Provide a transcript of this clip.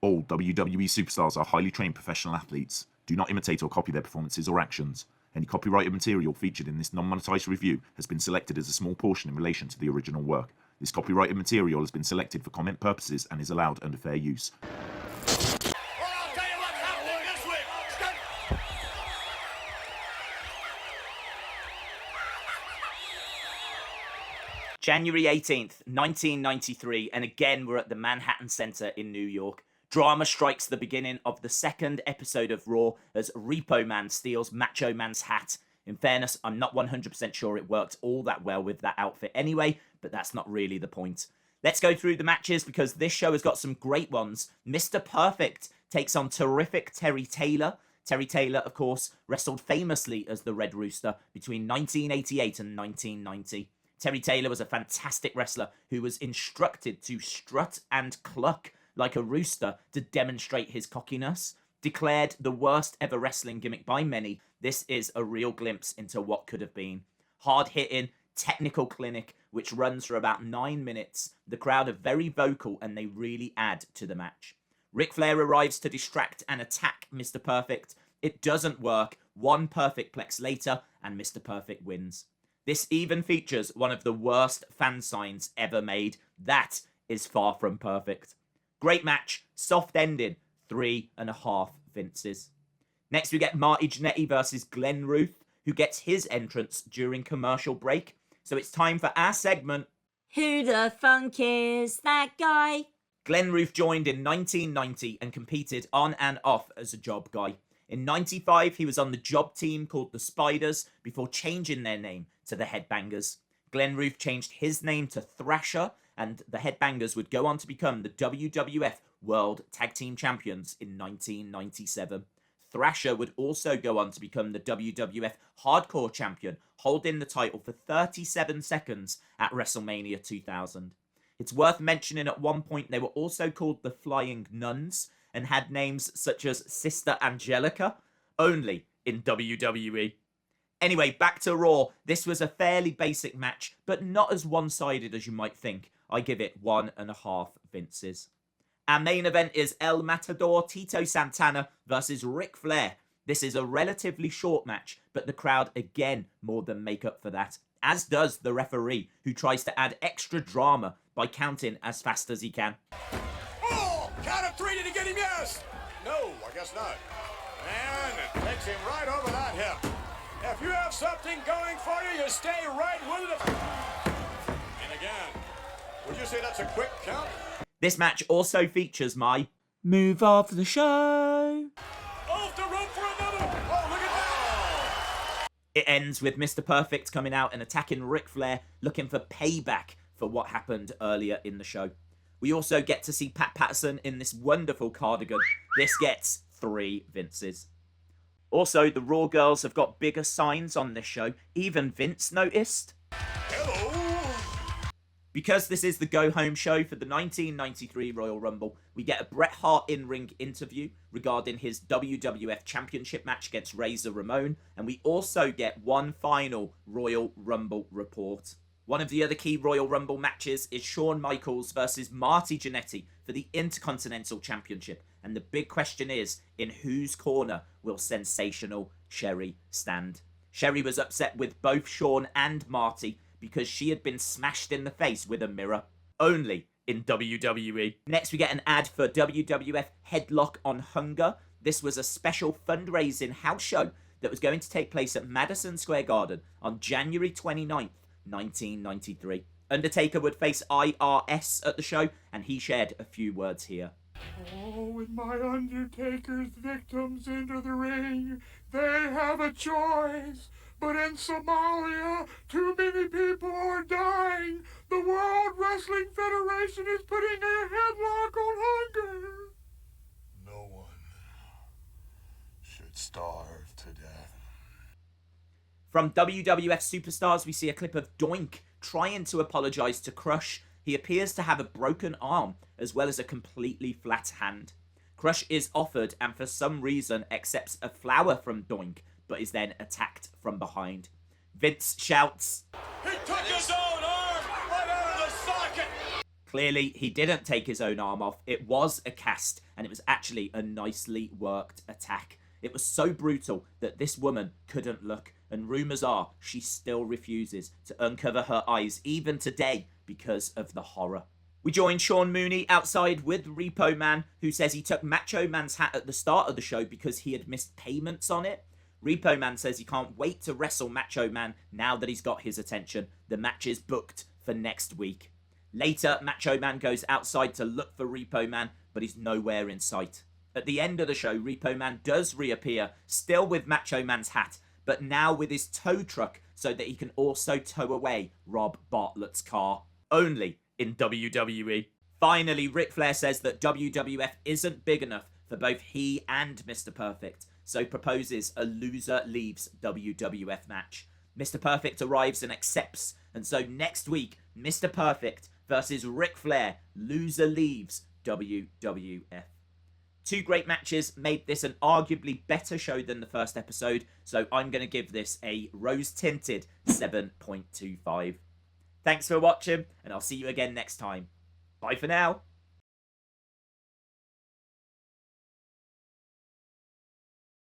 All WWE superstars are highly trained professional athletes. Do not imitate or copy their performances or actions. Any copyrighted material featured in this non-monetized review has been selected as a small portion in relation to the original work. This copyrighted material has been selected for comment purposes and is allowed under fair use. January 18th, 1993, and again we're at the Manhattan Center in New York. Drama strikes the beginning of the second episode of Raw as Repo Man steals Macho Man's hat. In fairness, I'm not 100% sure it worked all that well with that outfit anyway, but that's not really the point. Let's go through the matches because this show has got some great ones. Mr. Perfect takes on terrific Terry Taylor. Terry Taylor, of course, wrestled famously as the Red Rooster between 1988 and 1990. Terry Taylor was a fantastic wrestler who was instructed to strut and cluck like a rooster to demonstrate his cockiness. Declared the worst ever wrestling gimmick by many, this is a real glimpse into what could have been. Hard-hitting, technical clinic, which runs for about 9 minutes. The crowd are very vocal and they really add to the match. Ric Flair arrives to distract and attack Mr. Perfect. It doesn't work. One perfect plex later and Mr. Perfect wins. This even features one of the worst fan signs ever made. That is far from perfect. Great match, soft ending, 3.5 Vinces. Next we get Marty Jannetty versus Glenn Ruth, who gets his entrance during commercial break. So it's time for our segment. Who the funk is that guy? Glenn Ruth joined in 1990 and competed on and off as a job guy. In 95, he was on the job team called the Spiders before changing their name to the Headbangers. Glenn Ruth changed his name to Thrasher, and the Headbangers would go on to become the WWF World Tag Team Champions in 1997. Thrasher would also go on to become the WWF Hardcore Champion, holding the title for 37 seconds at WrestleMania 2000. It's worth mentioning at one point they were also called the Flying Nuns and had names such as Sister Angelica, only in WWE. Anyway, back to Raw. This was a fairly basic match, but not as one-sided as you might think. I give it 1.5 Vinces. Our main event is El Matador Tito Santana versus Ric Flair. This is a relatively short match, but the crowd again more than make up for that, as does the referee, who tries to add extra drama by counting as fast as he can. Oh, count of 3, did he get him? Yes. No, I guess not. And it takes him right over that hip. If you have something going for you, you stay right with it. And again, would you say that's a quick count? This match also features my move of the show. Off the rope for another. Oh, look at that. It ends with Mr. Perfect coming out and attacking Ric Flair, looking for payback for what happened earlier in the show. We also get to see Pat Patterson in this wonderful cardigan. This gets 3 Vinces. Also, the Raw girls have got bigger signs on this show. Even Vince noticed. Hello. Because this is the go-home show for the 1993 Royal Rumble, we get a Bret Hart in-ring interview regarding his WWF Championship match against Razor Ramon, and we also get one final Royal Rumble report. One of the other key Royal Rumble matches is Shawn Michaels versus Marty Jannetty for the Intercontinental Championship, and the big question is, in whose corner will sensational Sherri stand? Sherri was upset with both Shawn and Marty because she had been smashed in the face with a mirror. Only in WWE. Next we get an ad for WWF Headlock on Hunger. This was a special fundraising house show that was going to take place at Madison Square Garden on January 29th, 1993. Undertaker would face IRS at the show, and he shared a few words here. Oh, with my Undertaker's victims into the ring, they have a choice. But in Somalia, too many people are dying. The World Wrestling Federation is putting a headlock on hunger. No one should starve to death. From WWF Superstars, we see a clip of Doink trying to apologise to Crush. He appears to have a broken arm, as well as a completely flat hand. Crush is offered and for some reason accepts a flower from Doink, but is then attacked from behind. Vince shouts, He took his own arm right out of the socket. Clearly, he didn't take his own arm off. It was a cast, and it was actually a nicely worked attack. It was so brutal that this woman couldn't look, and rumours are she still refuses to uncover her eyes even today because of the horror. We join Sean Mooney outside with Repo Man, who says he took Macho Man's hat at the start of the show because he had missed payments on it. Repo Man says he can't wait to wrestle Macho Man now that he's got his attention. The match is booked for next week. Later, Macho Man goes outside to look for Repo Man, but he's nowhere in sight. At the end of the show, Repo Man does reappear, still with Macho Man's hat, but now with his tow truck so that he can also tow away Rob Bartlett's car. Only in WWE. Finally, Ric Flair says that WWF isn't big enough for both he and Mr. Perfect, so proposes a loser leaves WWF match. Mr. Perfect arrives and accepts, and so next week, Mr. Perfect versus Ric Flair, loser leaves WWF. Two great matches made this an arguably better show than the first episode, so I'm going to give this a rose-tinted 7.25. Thanks for watching, and I'll see you again next time. Bye for now.